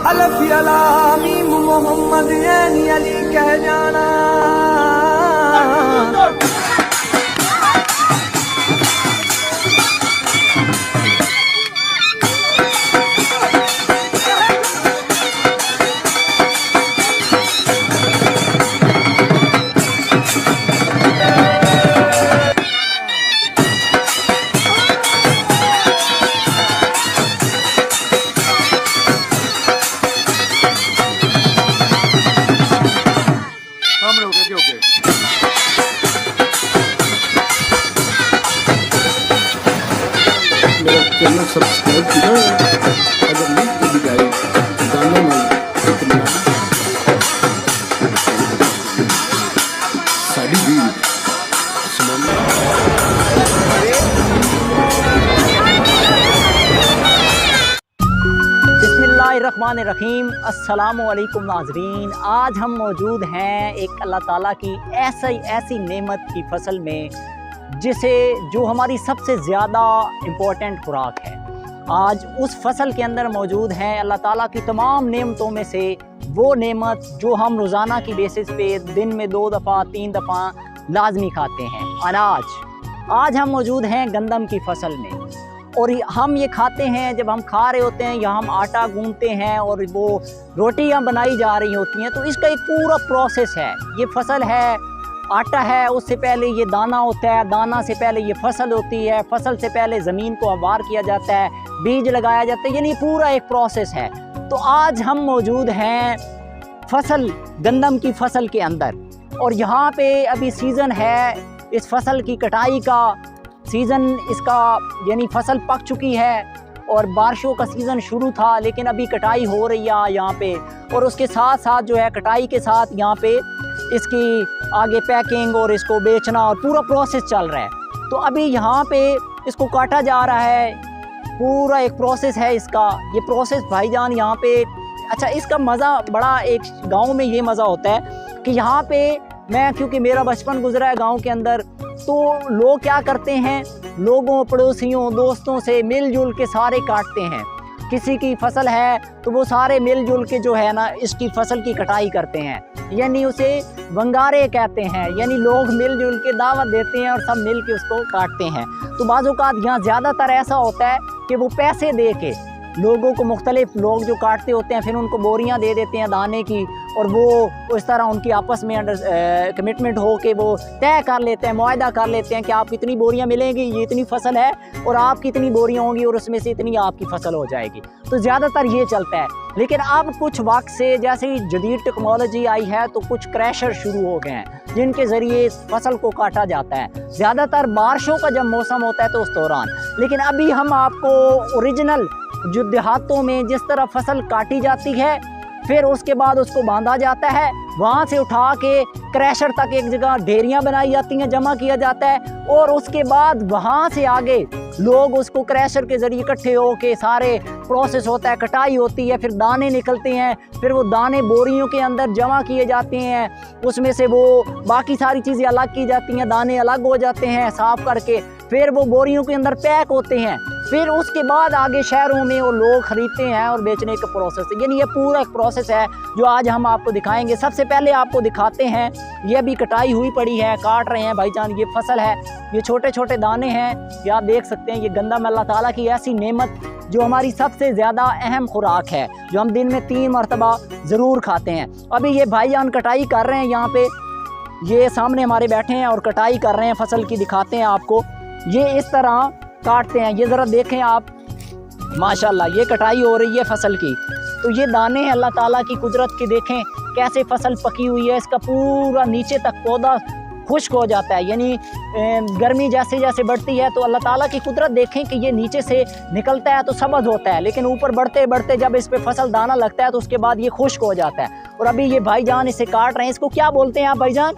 अलफ अला meme Mohammad Anne Ali कह जाना। मेरा चैनल सब्सक्राइब कीजिए अगर नहीं तो दिखाई गाना में साड़ी भी बिस्मिल्लाहिर्रहमानिर्रहीम। अस्सलामुअलैकुम नाज़रीन, आज हम मौजूद हैं एक अल्लाह ताला की ऐसी नेमत की फसल में जो हमारी सबसे ज़्यादा इम्पोर्टेंट खुराक है। आज उस फसल के अंदर मौजूद हैं अल्लाह ताला की तमाम नेमतों में से वो नेमत जो हम रोज़ाना की बेसिस पे दिन में 2 दफ़ा 3 दफ़ा लाजमी खाते हैं, अनाज। आज हम मौजूद हैं गंदम की फसल में और हम ये खाते हैं जब हम खा रहे होते हैं या हम आटा गूंथते हैं और वो रोटियां बनाई जा रही होती हैं, तो इसका एक पूरा प्रोसेस है। ये फसल है, आटा है, उससे पहले ये दाना होता है, दाना से पहले ये फसल होती है, फसल से पहले ज़मीन को हमवार किया जाता है, बीज लगाया जाता है, यानी पूरा एक प्रोसेस है। तो आज हम मौजूद हैं फसल गंदम की फसल के अंदर और यहाँ पे अभी सीज़न है इस फसल की कटाई का सीज़न इसका, यानी फसल पक चुकी है और बारिशों का सीज़न शुरू था, लेकिन अभी कटाई हो रही है यहाँ पे। और उसके साथ साथ जो है कटाई के साथ यहाँ पे इसकी आगे पैकिंग और इसको बेचना और पूरा प्रोसेस चल रहा है। तो अभी यहाँ पे इसको काटा जा रहा है, पूरा एक प्रोसेस है इसका। ये प्रोसेस भाईजान यहाँ पे, अच्छा इसका मज़ा बड़ा, एक गाँव में ये मज़ा होता है कि यहाँ पे मैं, क्योंकि मेरा बचपन गुजरा है गाँव के अंदर, तो लोग क्या करते हैं, लोगों पड़ोसियों दोस्तों से मिलजुल के सारे काटते हैं। किसी की फसल है तो वो सारे मिलजुल के जो है ना इसकी फसल की कटाई करते हैं, यानी उसे वंगारे कहते हैं, यानी लोग मिलजुल के दावत देते हैं और सब मिल के उसको काटते हैं। तो बाज़-औक़ात यहाँ ज़्यादातर ऐसा होता है कि वो पैसे दे के लोगों को, मुख्तलिफ लोग जो काटते होते हैं, फिर उनको बोरियां दे देते हैं दाने की, और वो इस तरह उनकी आपस में कमिटमेंट हो के वो तय कर लेते हैं, मुआहदा कर लेते हैं कि आप कितनी बोरियां मिलेंगी, ये इतनी फसल है और आप कितनी बोरियां होंगी और उसमें से इतनी आपकी फसल हो जाएगी। तो ज़्यादातर ये चलता है। लेकिन अब कुछ वक्त से जैसे ही जदीद टेक्नोलॉजी आई है तो कुछ क्रैशर शुरू हो गए हैं जिनके ज़रिए इस फसल को काटा जाता है, ज़्यादातर बारिशों का जब मौसम होता है तो उस दौरान। लेकिन अभी हम आपको ओरिजिनल जो देहातों में जिस तरह फसल काटी जाती है, फिर उसके बाद उसको बांधा जाता है, वहाँ से उठा के क्रैशर तक एक जगह ढेरियाँ बनाई जाती हैं, जमा किया जाता है, और उसके बाद वहाँ से आगे लोग उसको क्रैशर के ज़रिए इकट्ठे हो के सारे प्रोसेस होता है, कटाई होती है, फिर दाने निकलते हैं, फिर वो दाने बोरियों के अंदर जमा किए जाते हैं, उसमें से वो बाकी सारी चीज़ें अलग की जाती हैं, दाने अलग हो जाते हैं साफ़ करके, फिर वो बोरियों के अंदर पैक होते हैं, फिर उसके बाद आगे शहरों में वो लोग ख़रीदते हैं और बेचने का प्रोसेस है। यानी ये पूरा एक प्रोसेस है जो आज हम आपको दिखाएंगे। सबसे पहले आपको दिखाते हैं, ये भी कटाई हुई पड़ी है, काट रहे हैं भाईजान, ये फसल है, ये छोटे छोटे दाने हैं, ये आप देख सकते हैं। ये गंदम अल्लाह ताला की ऐसी नेमत जो हमारी सबसे ज़्यादा अहम खुराक है, जो हम दिन में 3 मरतबा ज़रूर खाते हैं। अभी ये भाईजान कटाई कर रहे हैं, यहाँ पे ये सामने हमारे बैठे हैं और कटाई कर रहे हैं फसल की, दिखाते हैं आपको। ये इस तरह काटते हैं, ये ज़रा देखें आप, माशाल्लाह ये कटाई हो रही है फसल की। तो ये दाने हैं अल्लाह ताला की कुदरत के, देखें कैसे फसल पकी हुई है, इसका पूरा नीचे तक पौधा खुश्क हो जाता है, यानी गर्मी जैसे जैसे बढ़ती है तो अल्लाह ताला की कुदरत देखें कि ये नीचे से निकलता है तो सब्ज़ होता है, लेकिन ऊपर बढ़ते बढ़ते जब इस पे फसल दाना लगता है तो उसके बाद ये खुश्क हो जाता है। और अभी ये भाईजान इसे काट रहे हैं, इसको क्या बोलते हैं आप भाईजान?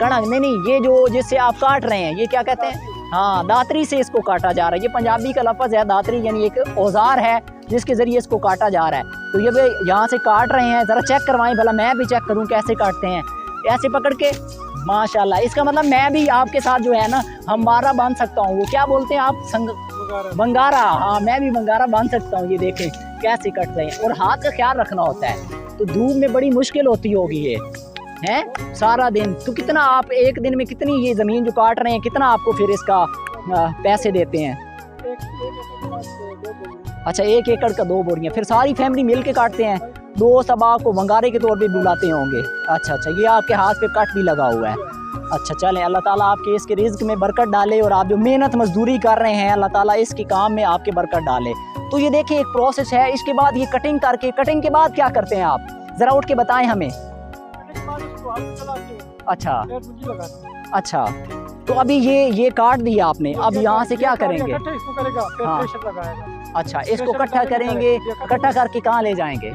कणक? नहीं, ये जो जिससे आप काट रहे हैं ये क्या कहते हैं? हाँ, दातरी से इसको काटा जा रहा है। ये पंजाबी का लफ्ज़ है दातरी, यानी एक औजार है जिसके ज़रिए इसको काटा जा रहा है। तो ये वे यहाँ से काट रहे हैं, ज़रा चेक करवाएं भला, मैं भी चेक करूँ कैसे काटते हैं। ऐसे पकड़ के, माशाल्लाह, इसका मतलब मैं भी आपके साथ जो है ना हमारा बांध सकता हूँ। वो क्या बोलते हैं आप? बंगारा। हाँ, मैं भी बंगारा बांध सकता हूँ। ये देखें कैसे कट रहे हैं। और हाथ का ख्याल रखना होता है, तो धूप में बड़ी मुश्किल होती होगी ये हैं सारा दिन। तो कितना आप एक दिन में कितनी ये ज़मीन जो काट रहे हैं, कितना आपको फिर इसका पैसे देते हैं? अच्छा, 1 एकड़ का 2 बोरियाँ, फिर सारी फैमिली मिल के काटते हैं? दोस्त अब आपको भंगारे के तौर पे बुलाते होंगे। अच्छा अच्छा, ये आपके हाथ पे कट भी लगा हुआ है। अच्छा चलें, अल्लाह ताला आपके इसके रिज़्क में बरकत डाले, और आप जो मेहनत मजदूरी कर रहे हैं अल्लाह ताला इसके काम में आपके बरकत डाले। तो ये देखिए एक प्रोसेस है। इसके बाद ये कटिंग करके, कटिंग के बाद क्या करते हैं आप, ज़रा उठ के बताएं हमें। अच्छा अच्छा, तो अभी ये काट दिया आपने, अब यहाँ से क्या करेंगे? हाँ, अच्छा, इसको इकट्ठा करेंगे, इकट्ठा करके कहाँ ले जाएंगे?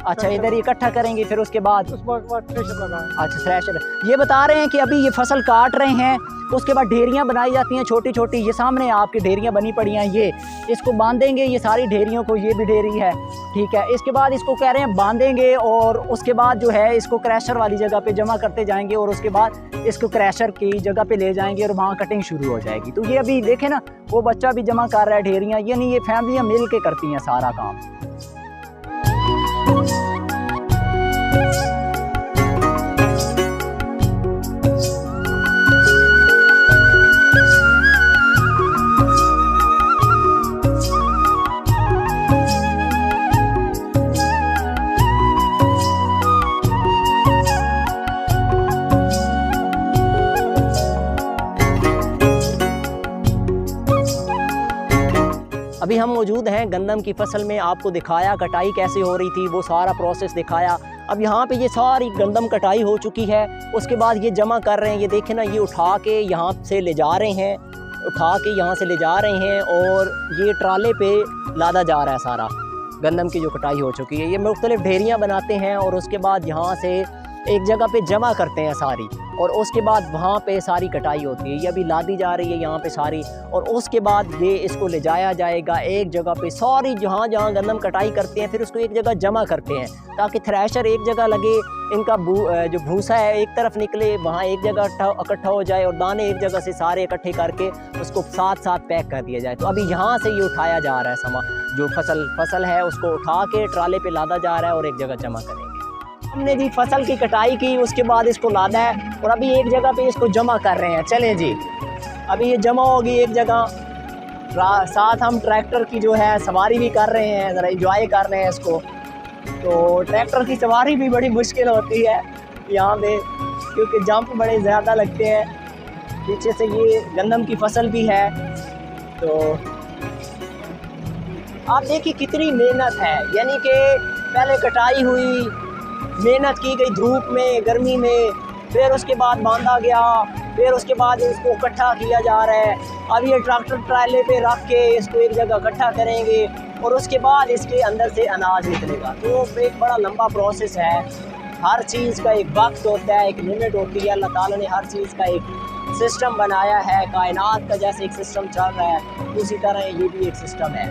अच्छा, इधर इकट्ठा करेंगे, फिर उसके बाद अच्छा थ्रेशर। ये बता रहे हैं कि अभी ये फसल काट रहे हैं, उसके बाद ढेरियाँ बनाई जाती हैं छोटी छोटी। ये सामने आपकी ढेरियाँ बनी पड़ी हैं, ये इसको बांधेंगे, ये सारी ढेरियों को, ये भी ढेरी है, ठीक है। इसके बाद इसको कह रहे हैं बांधेंगे, और उसके बाद जो है इसको क्रैशर वाली जगह पे जमा करते जाएंगे, और उसके बाद इसको क्रैशर की जगह पे ले जाएंगे और वहाँ कटिंग शुरू हो जाएगी। तो ये अभी देखें ना, वो बच्चा भी जमा कर रहा है ढेरियाँ, यानी ये फैमिलियाँ मिल के करती हैं सारा काम। अभी हम मौजूद हैं गंदम की फसल में, आपको दिखाया कटाई कैसे हो रही थी, वो सारा प्रोसेस दिखाया। अब यहाँ पे ये सारी गंदम कटाई हो चुकी है, उसके बाद ये जमा कर रहे हैं। ये देखें ना, ये उठा के यहाँ से ले जा रहे हैं, उठा के यहाँ से ले जा रहे हैं, और ये ट्राले पे लादा जा रहा है सारा गंदम की जो कटाई हो चुकी है। ये मुख्तलिफ ढेरियाँ बनाते हैं, और उसके बाद यहाँ से एक जगह पे जमा करते हैं सारी, और उसके बाद वहाँ पे सारी कटाई होती है। ये अभी लादी जा रही है यहाँ पे सारी, और उसके बाद ये इसको ले जाया जाएगा एक जगह पे, सारी जहाँ जहाँ गंदम कटाई करते हैं फिर उसको एक जगह जमा करते हैं, ताकि थ्रेशर एक जगह लगे, इनका जो भूसा है एक तरफ निकले, वहाँ एक जगह इकट्ठा हो जाए, और दाने एक जगह से सारे इकट्ठे करके उसको साथ साथ पैक कर दिया जाए। तो अभी यहाँ से ये उठाया जा रहा है जो फसल है, उसको उठा के ट्राले पे लादा जा रहा है और एक जगह जमा करेंगे। हमने जी फसल की कटाई की, उसके बाद इसको लादा है, और अभी एक जगह पे इसको जमा कर रहे हैं। चलें जी, अभी ये जमा होगी एक जगह, साथ हम ट्रैक्टर की जो है सवारी भी कर रहे हैं, ज़रा इंजॉय कर रहे हैं इसको। तो ट्रैक्टर की सवारी भी बड़ी मुश्किल होती है यहाँ पे, क्योंकि जंप बड़े ज़्यादा लगते हैं। पीछे से ये गंदम की फसल भी है, तो आप देखिए कितनी मेहनत है, यानी कि पहले कटाई हुई, मेहनत की गई धूप में, गर्मी में, फिर उसके बाद बांधा गया, फिर उसके बाद इसको इकट्ठा किया जा रहा है। अब ये ट्रैक्टर ट्राले पे रख के इसको एक जगह इकट्ठा करेंगे, और उसके बाद इसके अंदर से अनाज निकलेगा। तो एक बड़ा लंबा प्रोसेस है, हर चीज़ का एक वक्त होता है, एक लिमिट होती है। अल्लाह ताला ने हर चीज़ का एक सिस्टम बनाया है, कायनात का जैसे एक सिस्टम चल रहा है, उसी तरह ये भी एक सिस्टम है।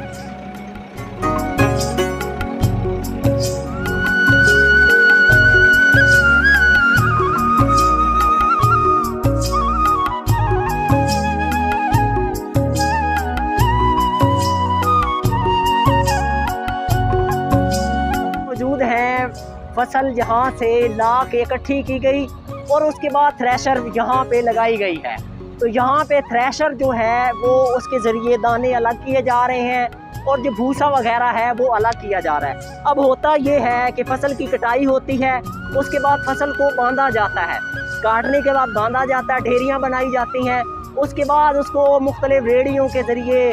फसल यहाँ से ला के इकट्ठी की गई, और उसके बाद थ्रेशर यहाँ पे लगाई गई है। तो यहाँ पे थ्रेशर जो है वो उसके ज़रिए दाने अलग किए जा रहे हैं, और जो भूसा वगैरह है वो अलग किया जा रहा है। अब होता ये है कि फसल की कटाई होती है, उसके बाद फसल को बांधा जाता है, काटने के बाद बांधा जाता है, ढेरियाँ बनाई जाती हैं, उसके बाद उसको मुख्तलिफ रेडियों के ज़रिए,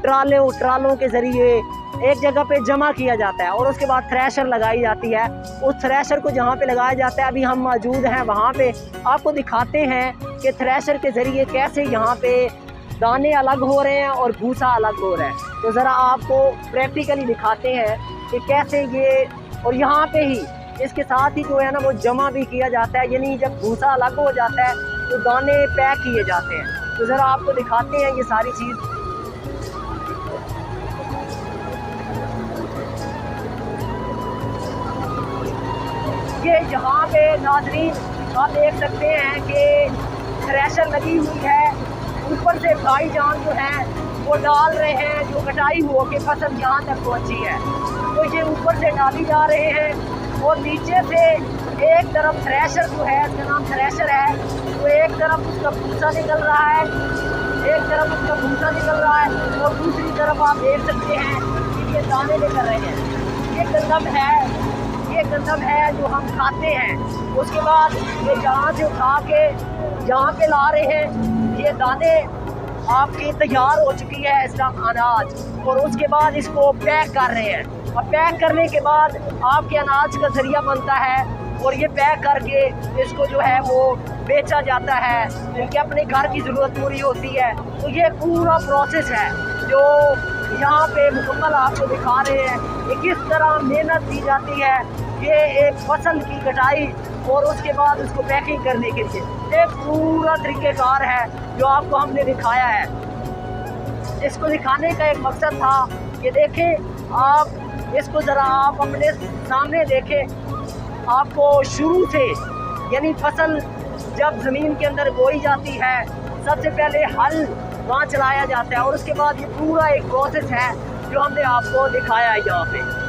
ट्रालों के ज़रिए एक जगह पे जमा किया जाता है, और उसके बाद थ्रेशर लगाई जाती है। उस थ्रेशर को जहाँ पे लगाया जाता है, अभी हम मौजूद हैं वहाँ पे, आपको दिखाते हैं कि थ्रेशर के ज़रिए कैसे यहाँ पे दाने अलग हो रहे हैं और भूसा अलग हो रहा है। तो ज़रा आपको प्रैक्टिकली दिखाते हैं कि कैसे ये, और यहाँ पे ही इसके साथ ही जो है ना वो जमा भी किया जाता है, यानी जब भूसा अलग हो जाता है तो दाने पैक किए जाते हैं। तो ज़रा आपको दिखाते हैं ये सारी चीज़। ये यहाँ पे नाज़रीन आप देख सकते हैं कि थ्रेशर लगी हुई है, ऊपर से भाईजान जो है वो डाल रहे हैं, जो कटाई हो के फसल यहाँ तक पहुँची है। तो ये ऊपर से डाली जा रहे हैं और नीचे से एक तरफ थ्रेशर जो है, इसका नाम थ्रेशर है, तो एक तरफ उसका भूसा निकल रहा है, एक तरफ उसका भूसा निकल रहा है और दूसरी तरफ आप देख सकते हैं कि ये दाने निकल रहे हैं। ये गंदम है, ये गंदम है जो हम खाते हैं। उसके बाद ये जहाँ से उठा के यहाँ पे ला रहे हैं, ये दाने आपकी तैयार हो चुकी है इस टाइम अनाज, और उसके बाद इसको पैक कर रहे हैं। और पैक करने के बाद आपके अनाज का जरिया बनता है और ये पैक करके इसको जो है वो बेचा जाता है, क्योंकि अपने घर की ज़रूरत पूरी होती है। तो ये पूरा प्रोसेस है जो यहाँ पे मुकम्मल आपको दिखा रहे हैं कि किस तरह मेहनत की जाती है। ये एक फसल की कटाई और उसके बाद उसको पैकिंग करने के लिए एक पूरा तरीक़ेकार है जो आपको हमने दिखाया है। इसको दिखाने का एक मकसद था कि देखें आप, इसको ज़रा आप अपने सामने देखें। आपको शुरू से यानी फसल जब ज़मीन के अंदर बोई जाती है, सबसे पहले हल वहाँ चलाया जाता है और उसके बाद ये पूरा एक प्रोसेस है जो हमने आपको दिखाया है यहाँ पे।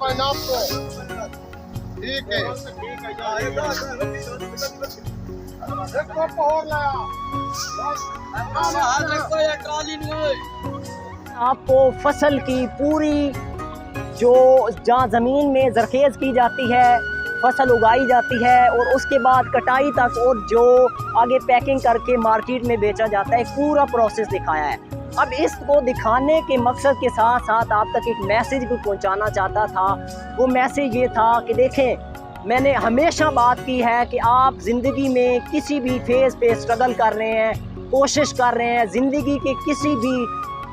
भाई नाप को ठीक है, आपको फसल की पूरी जो जहाँ ज़मीन में ज़रखेज़ की जाती है, फसल उगाई जाती है और उसके बाद कटाई तक और जो आगे पैकिंग करके मार्केट में बेचा जाता है, पूरा प्रोसेस दिखाया है। अब इसको दिखाने के मकसद के साथ साथ आप तक एक मैसेज भी पहुंचाना चाहता था। वो मैसेज ये था कि देखें, मैंने हमेशा बात की है कि आप ज़िंदगी में किसी भी फेज़ पे स्ट्रगल कर रहे हैं, कोशिश कर रहे हैं, ज़िंदगी के किसी भी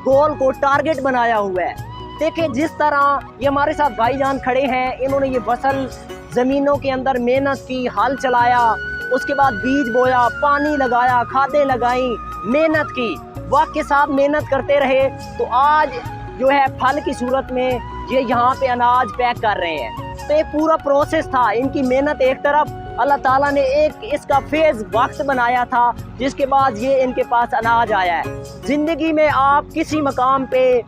गोल को टारगेट बनाया हुआ है। देखें जिस तरह ये हमारे साथ भाईजान खड़े हैं, इन्होंने ये फसल ज़मीनों के अंदर मेहनत की, हल चलाया, उसके बाद बीज बोया, पानी लगाया, खादें लगाई, मेहनत की, वक्त के साथ मेहनत करते रहे, तो आज जो है फल की सूरत में ये यहाँ पे अनाज पैक कर रहे हैं। तो एक पूरा प्रोसेस था, इनकी मेहनत एक तरफ, अल्लाह ताला ने एक इसका फेज़ वक्त बनाया था, जिसके बाद ये इनके पास अनाज आया है। ज़िंदगी में आप किसी मकाम पे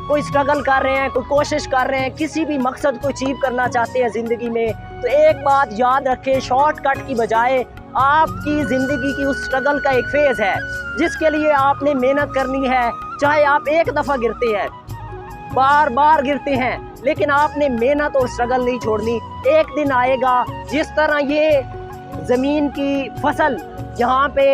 कोई स्ट्रगल कर रहे हैं, कोई कोशिश कर रहे हैं, किसी भी मकसद को अचीव करना चाहते हैं ज़िंदगी में, तो एक बात याद रखें, शॉर्टकट की बजाय आपकी ज़िंदगी की उस स्ट्रगल का एक फेज़ है जिसके लिए आपने मेहनत करनी है। चाहे आप एक दफ़ा गिरते हैं, बार बार गिरते हैं, लेकिन आपने मेहनत और स्ट्रगल नहीं छोड़नी। एक दिन आएगा जिस तरह ये ज़मीन की फसल यहाँ पे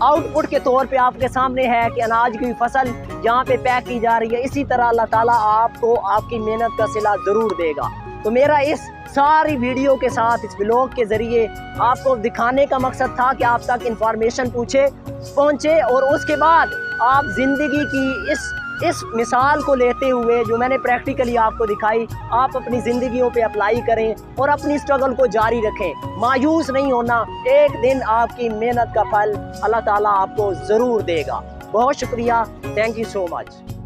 आउटपुट के तौर पे आपके सामने है कि अनाज की फसल यहाँ पे पैक की जा रही है, इसी तरह अल्लाह ताला आपको आपकी मेहनत का सिला ज़रूर देगा। तो मेरा इस सारी वीडियो के साथ, इस व्लॉग के ज़रिए आपको दिखाने का मकसद था कि आप तक इंफॉर्मेशन पहुँचे और उसके बाद आप ज़िंदगी की इस मिसाल को लेते हुए जो मैंने प्रैक्टिकली आपको दिखाई, आप अपनी ज़िंदगियों पे अप्लाई करें और अपनी स्ट्रगल को जारी रखें। मायूस नहीं होना, एक दिन आपकी मेहनत का फल अल्लाह ताला आपको ज़रूर देगा। बहुत शुक्रिया, थैंक यू सो मच।